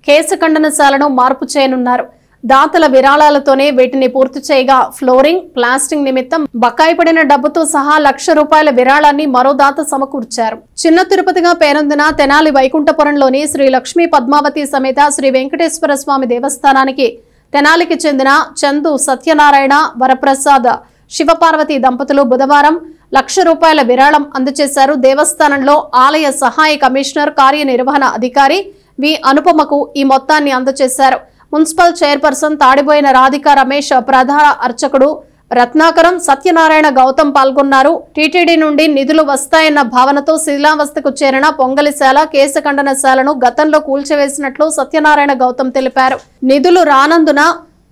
కేశఖండనశాలను మార్పు చేయనున్నారు. దాతల విరాళాలతోనే వీటిని పూర్తి చేయగా ఫ్లోరింగ్, ప్లాస్టింగ్ నిమిత్తం బకాయి పడిన డబ్బుతో సహా ₹1,00,000 విరాళాన్ని మరో దాత సమకూర్చారు. చిన్న తిరుపతిగా పేరొందిన తెనాలి వైకుంఠపురంలోని శ్రీ లక్ష్మీ పద్మావతి సమేత శ్రీ వెంకటేశ్వర స్వామి దేవస్థానానికి తెనాలికి చెందిన చందు సత్యనారాయణ వరప్రసాద్ శివపార్వతి దంపతులు బుధవారం ₹1,00,000 విరాళం అందజేశారు. దేవస్థానంలో ఆలయ సహాయ కమిషనర్ కార్యనిర్వహణ అధికారి వి అనుపమకు ఈ మొత్తాన్ని అందజేశారు. మున్సిపల్ చైర్పర్సన్ తాడిబోయిన రాధిక రమేష్, ప్రధాన అర్చకుడు రత్నాకరం, సత్యనారాయణ గౌతమ్ పాల్గొన్నారు. టీటీడీ నుండి నిధులు వస్తాయన్న భావనతో శిథిలావస్థకు చేరిన పొంగలిశాల, కేశఖండనశాలను గతంలో కూల్చివేసినట్లు సత్యనారాయణ గౌతమ్ తెలిపారు. నిధులు రానందున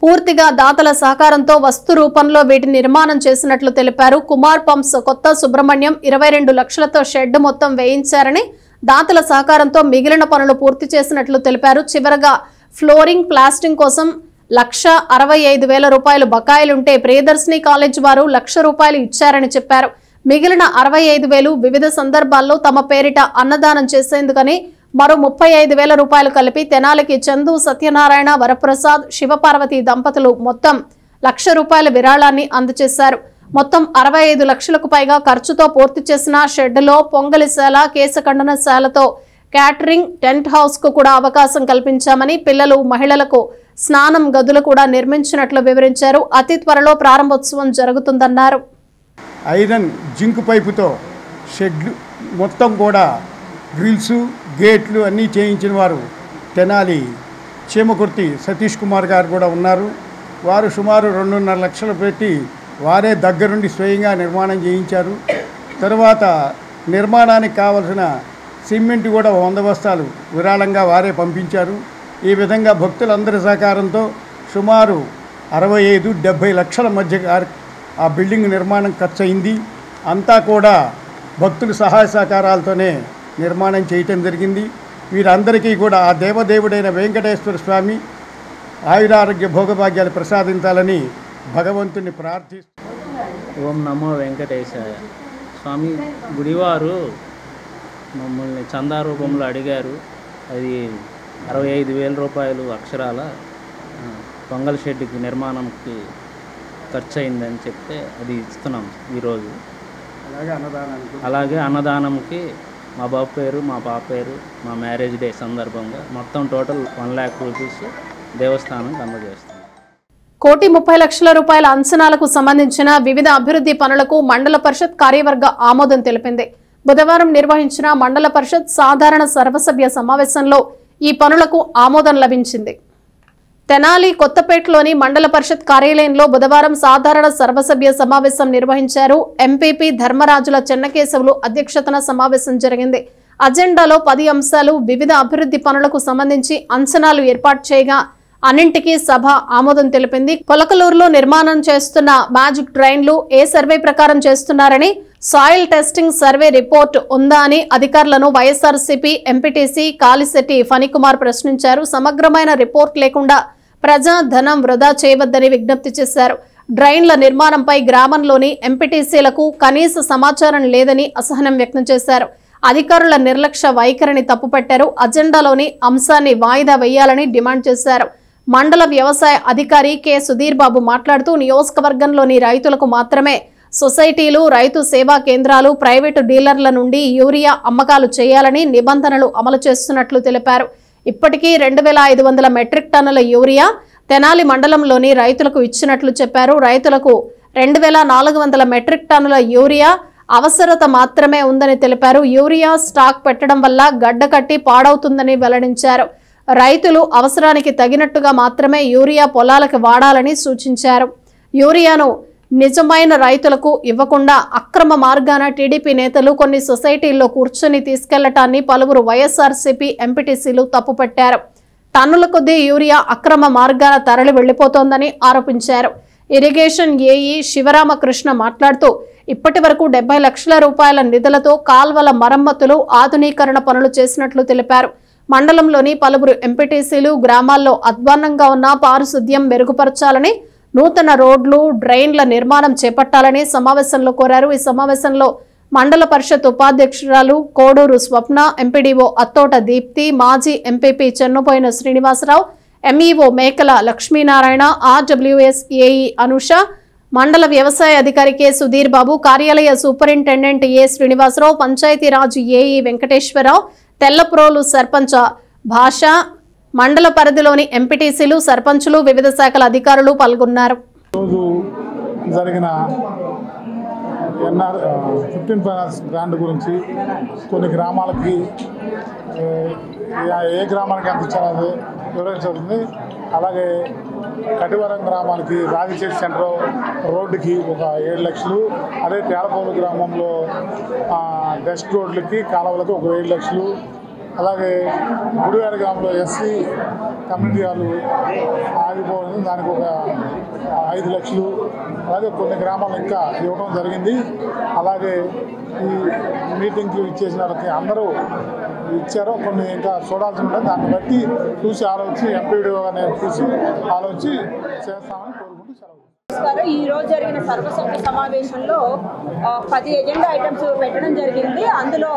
పూర్తిగా దాతల సహకారంతో వస్తు రూపంలో వీటిని నిర్మాణం చేసినట్లు తెలిపారు. కుమార్ పంప్స్ కొత్త సుబ్రహ్మణ్యం 22 లక్షలతో షెడ్ మొత్తం వేయించారని, దాతల సహకారంతో మిగిలిన పనులు పూర్తి చేసినట్లు తెలిపారు. చివరగా ఫ్లోరింగ్, ప్లాస్టింగ్ కోసం ₹1,65,000 రూపాయలు బకాయిలుంటే ప్రియదర్శిని కాలేజ్ వారు ₹1,00,000 ఇచ్చారని చెప్పారు. మిగిలిన 65,000 వివిధ సందర్భాల్లో తమ పేరిట అన్నదానం చేసేందుకని మరో ₹35,000 రూపాయలు కలిపి తెనాలికి చందు సత్యనారాయణ వరప్రసాద్ శివపార్వతి దంపతులు మొత్తం ₹1,00,000 విరాళాన్ని అందజేశారు. మొత్తం 65 లక్షలకు పైగా ఖర్చుతో పూర్తి చేసిన షెడ్డులో పొంగలిశాల, కేశఖండనశాలతో క్యాటరింగ్, టెంట్ హౌస్ కు కూడా అవకాశం కల్పించామని, పిల్లలు, మహిళలకు స్నానం గదులు కూడా నిర్మించినట్లు వివరించారు. అతి త్వరలో ప్రారంభోత్సవం జరుగుతుందన్నారు. ఐరన్ జింక్ పైపుతో షెడ్లు మొత్తం కూడా గ్రిల్స్, గేట్లు అన్నీ చేయించిన వారు తెనాలి చీమకుర్తి సతీష్ కుమార్ గారు కూడా ఉన్నారు. వారు సుమారు 2.5 లక్షలు పెట్టి వారే దగ్గరుండి స్వయంగా నిర్మాణం చేయించారు. తర్వాత నిర్మాణానికి కావలసిన సిమెంట్ కూడా 100 బస్తాలు విరాళంగా వారే పంపించారు. ఈ విధంగా భక్తులందరి సహకారంతో సుమారు 65-70 లక్షల మధ్య ఆ బిల్డింగ్ నిర్మాణం ఖర్చు అయింది. అంతా కూడా భక్తుల సహాయ సహకారాలతోనే నిర్మాణం చేయటం జరిగింది. వీరందరికీ కూడా ఆ దేవదేవుడైన వెంకటేశ్వర స్వామి ఆయురారోగ్య భోగభాగ్యాలు ప్రసాదించాలని భగవంతుని ప్రార్థిస్తూ. ఓం నమో వెంకటేశాయ. స్వామి గుడివారు మమ్మల్ని చందా రూపంలో అడిగారు. అది 65,000 రూపాయలు అక్షరాల పొంగల్ షెడ్కి నిర్మాణంకి ఖర్చు అయిందని చెప్తే అది ఇస్తున్నాం ఈరోజు. అలాగే అన్నదానంకి మా బాబు పేరు, మా పాప పేరు, మా మ్యారేజ్ డే సందర్భంగా మొత్తం టోటల్ 1 lakh రూపీస్ దేవస్థానం అందజేస్తాం. 1,30,00,000 రూపాయల అంచనాలకు సంబంధించిన వివిధ అభివృద్ధి పనులకు మండల పరిషత్ కార్యవర్గ ఆమోదం తెలిపింది. బుధవారం నిర్వహించిన మండల పరిషత్ సాధారణ సర్వసభ్య సమావేశంలో ఈ పనులకు ఆమోదం లభించింది. తెనాలి కొత్తపేటలోని మండల పరిషత్ కార్యాలయంలో బుధవారం సాధారణ సర్వసభ్య సమావేశం నిర్వహించారు. ఎంపీపీ ధర్మరాజుల చెన్నకేశవులు అధ్యక్షతన సమావేశం జరిగింది. అజెండాలో 10 అంశాలు వివిధ అభివృద్ధి పనులకు సంబంధించి అంచనాలు ఏర్పాటు చేయగా అన్నింటికీ సభ ఆమోదం తెలిపింది. కొలకలూరులో నిర్మాణం చేస్తున్న మ్యాజిక్ ట్రైన్లు ఏ సర్వే ప్రకారం చేస్తున్నారని, సాయిల్ టెస్టింగ్ సర్వే రిపోర్ట్ ఉందా అని అధికారులను వైఎస్ఆర్సీపీ ఎంపీటీసీ కాలిశెట్టి ఫణికుమార్ ప్రశ్నించారు. సమగ్రమైన రిపోర్ట్ లేకుండా ప్రజా ధనం వృధా చేయవద్దని విజ్ఞప్తి చేశారు. డ్రైన్ల నిర్మాణంపై గ్రామంలోని ఎంపీటీసీలకు కనీస సమాచారం లేదని అసహనం వ్యక్తం చేశారు. అధికారుల నిర్లక్ష్య వైఖరిని తప్పుపట్టారు. అజెండాలోని అంశాన్ని వాయిదా వేయాలని డిమాండ్ చేశారు. మండల వ్యవసాయ అధికారి కె సుధీర్ బాబు మాట్లాడుతూ నియోజకవర్గంలోని రైతులకు మాత్రమే సొసైటీలు, రైతు సేవా కేంద్రాలు, ప్రైవేటు డీలర్ల నుండి యూరియా అమ్మకాలు చేయాలని నిబంధనలు అమలు చేస్తున్నట్లు తెలిపారు. ఇప్పటికీ 2,500 మెట్రిక్ టన్నుల యూరియా తెనాలి మండలంలోని రైతులకు ఇచ్చినట్లు చెప్పారు. రైతులకు 2,400 మెట్రిక్ టన్నుల యూరియా అవసరత మాత్రమే ఉందని తెలిపారు. యూరియా స్టాక్ పెట్టడం వల్ల గడ్డకట్టి పాడవుతుందని వెల్లడించారు. రైతులు అవసరానికి తగినట్టుగా మాత్రమే యూరియా పొలాలకు వాడాలని సూచించారు. యూరియాను నిజమైన రైతులకు ఇవ్వకుండా అక్రమ మార్గాన టీడీపీ నేతలు కొన్ని సొసైటీల్లో కూర్చొని తీసుకెళ్లటాన్ని పలువురు వైఎస్ఆర్సీపీ ఎంపీటీసీలు తప్పుపట్టారు. టన్నుల కొద్దీ యూరియా అక్రమ మార్గాన తరలి వెళ్లిపోతోందని ఆరోపించారు. ఇరిగేషన్ ఏఈ శివరామకృష్ణ మాట్లాడుతూ ఇప్పటి వరకు 70 లక్షల రూపాయల నిధులతో కాల్వల మరమ్మతులు, ఆధునీకరణ పనులు చేసినట్లు తెలిపారు. మండలంలోని పలువురు ఎంపీటీసీలు గ్రామాల్లో అధ్వాన్నంగా ఉన్న పారిశుద్ధ్యం మెరుగుపరచాలని, నూతన రోడ్లు, డ్రైన్ల నిర్మాణం చేపట్టాలని సమావేశంలో కోరారు. ఈ సమావేశంలో మండల పరిషత్ ఉపాధ్యక్షురాలు కోడూరు స్వప్న, ఎంపీడీఓ అత్తోట దీప్తి, మాజీ ఎంపీపీ చెన్నుపోయిన శ్రీనివాసరావు, ఎంఈఓ మేకల లక్ష్మీనారాయణ, ఆర్డబ్ల్యూఎస్ ఏఈ అనుష, మండల వ్యవసాయ అధికారి కె సుధీర్ బాబు, కార్యాలయ సూపరింటెండెంట్ ఏ శ్రీనివాసరావు, పంచాయతీరాజ్ ఏఈ వెంకటేశ్వరరావు, తెల్లప్రోలు సర్పంచ్ భాష, మండల పరిధిలోని ఎంపీటీసీలు, సర్పంచులు, వివిధ శాఖల అధికారులు పాల్గొన్నారు. జరిగిన 15 ఫైనాన్స్ గ్రాంట్ గురించి కొన్ని గ్రామాలకి ఏ గ్రామానికి ఎంత ఇచ్చారనేది వివరించబడింది. అలాగే కటివరం గ్రామానికి రాజశేష్ సెంటర్ రోడ్డుకి ఒక 7 లక్షలు, అదే తేలపూరు గ్రామంలో డస్ట్ రోడ్లకి, కాలువలకి ఒక 7 లక్షలు, అలాగే గుడివాడ గ్రామంలో ఎస్సీ కమ్యూనిటీ హాలు ఆగిపోయింది, దానికి ఒక 5 లక్షలు, అలాగే కొన్ని గ్రామాలు ఇంకా ఇవ్వడం జరిగింది. అలాగే ఈ మీటింగ్కి ఇచ్చేసిన వాళ్ళకి అందరూ ఇచ్చారో, కొన్ని ఇంకా చూడాల్సి ఉంటుంది. దాన్ని బట్టి చూసి ఆలోచించి ఎంపీడీఓ అనేది చూసి ఆలోచించి చేస్తామని కోరుకుంటూ సెలవు. ఈ రోజు జరిగిన సర్వసభ్య సమావేశంలో 10 ఎజెండా ఐటమ్స్ పెట్టడం జరిగింది. అందులో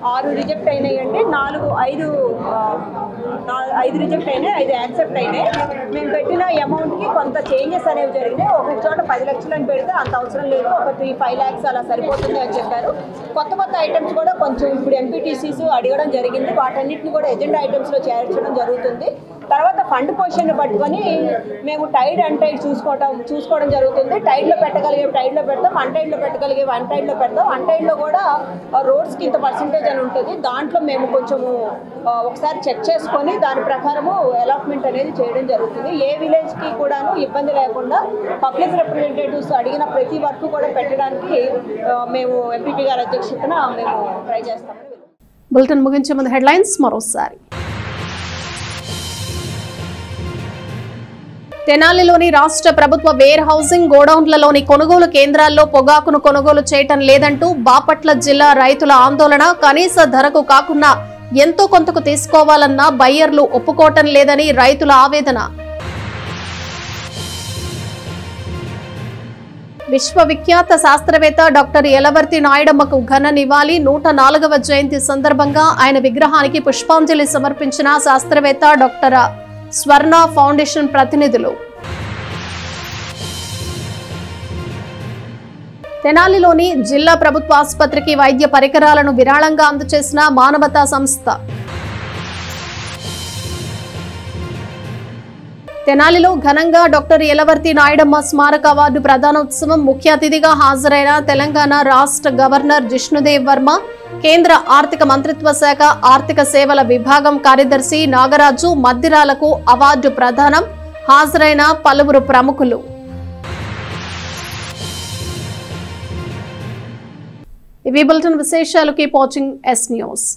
6 రిజెక్ట్ అయినాయండి, 5 రిజెక్ట్ అయినాయి, 5 యాక్సెప్ట్ అయినాయి. మేము పెట్టిన అమౌంట్కి కొంత చేంజెస్ అనేవి జరిగినాయి. ఒక్కొక్క చోట 10 లక్షలు అని పెడితే అంత అవసరం లేదు, ఒక 3-5 lakhs అలా సరిపోతుంది అని చెప్పారు. కొత్త ఐటమ్స్ కూడా కొంచెం ఇప్పుడు ఎంపీటీసీస్ అడగడం జరిగింది. వాటన్నిటిని కూడా ఎజెండా ఐటమ్స్లో చేర్చడం జరుగుతుంది. తర్వాత ఫండ్ పొజిషన్ పట్టుకొని మేము టైడ్ అన్ టైడ్ చూసుకోవడం జరుగుతుంది. టైడ్లో పెట్టగలిగే టైడ్లో పెడతాం, అన్టైడ్లో పెట్టగలిగే అన్టైడ్లో పెడతాం. అన్టైడ్లో కూడా రోడ్స్కి ఇంత పర్సంటేజ్ అని ఉంటుంది. దాంట్లో మేము కొంచెము ఒకసారి చెక్ చేసుకొని దాని ప్రకారము అలాట్మెంట్ అనేది చేయడం జరుగుతుంది. ఏ విలేజ్కి కూడాను ఇబ్బంది లేకుండా పబ్లిక్ రిప్రజెంటేటివ్స్ అడిగిన ప్రతి వర్క్ కూడా పెట్టడానికి మేము ఎంపీపీ గారి అధ్యక్షతన మేము ట్రై చేస్తామని. బులెటిన్ ముగించే ముందు హెడ్లైన్స్ మరోసారి. తెనాలిలోని రాష్ట్ర ప్రభుత్వ వేర్ హౌసింగ్ గోడౌన్లలోని కొనుగోలు కేంద్రాల్లో పొగాకును కొనుగోలు చేయటం లేదంటూ బాపట్ల జిల్లా రైతుల ఆందోళన. కనీస ధరకు కాకుండా ఎంతో కొంతకు తీసుకోవాలన్నా బయ్యర్లు ఒప్పుకోవటం లేదని రైతుల ఆవేదన. విశ్వవిఖ్యాత శాస్త్రవేత్త డాక్టర్ యలవర్తి నాయుడమ్మకు ఘన నివాళి. 104వ జయంతి సందర్భంగా ఆయన విగ్రహానికి పుష్పాంజలి సమర్పించిన శాస్త్రవేత్త డాక్టర్ స్వర్ణ ఫౌండేషన్ ప్రతినిధులు. తెనాలిలోని జిల్లా ప్రభుత్వ ఆసుపత్రికి వైద్య పరికరాలను విరాళంగా అందజేసిన మానవతా సంస్థ. తెనాలిలో ఘనంగా డాక్టర్ యలవర్తి నాయుడమ్మ స్మారక అవార్డు ప్రదానోత్సవం. ముఖ్య అతిథిగా హాజరైన తెలంగాణ రాష్ట్ర గవర్నర్ జిష్ణుదేవ్ వర్మ, కేంద్ర ఆర్థిక మంత్రిత్వ శాఖ ఆర్థిక సేవల విభాగం కార్యదర్శి నాగరాజు మద్దిరాలకు అవార్డు ప్రదానం. హాజరైన పలువురు ప్రముఖులు. ఇవి బులెటిన్ విశేషాలు. Keep watching yes news.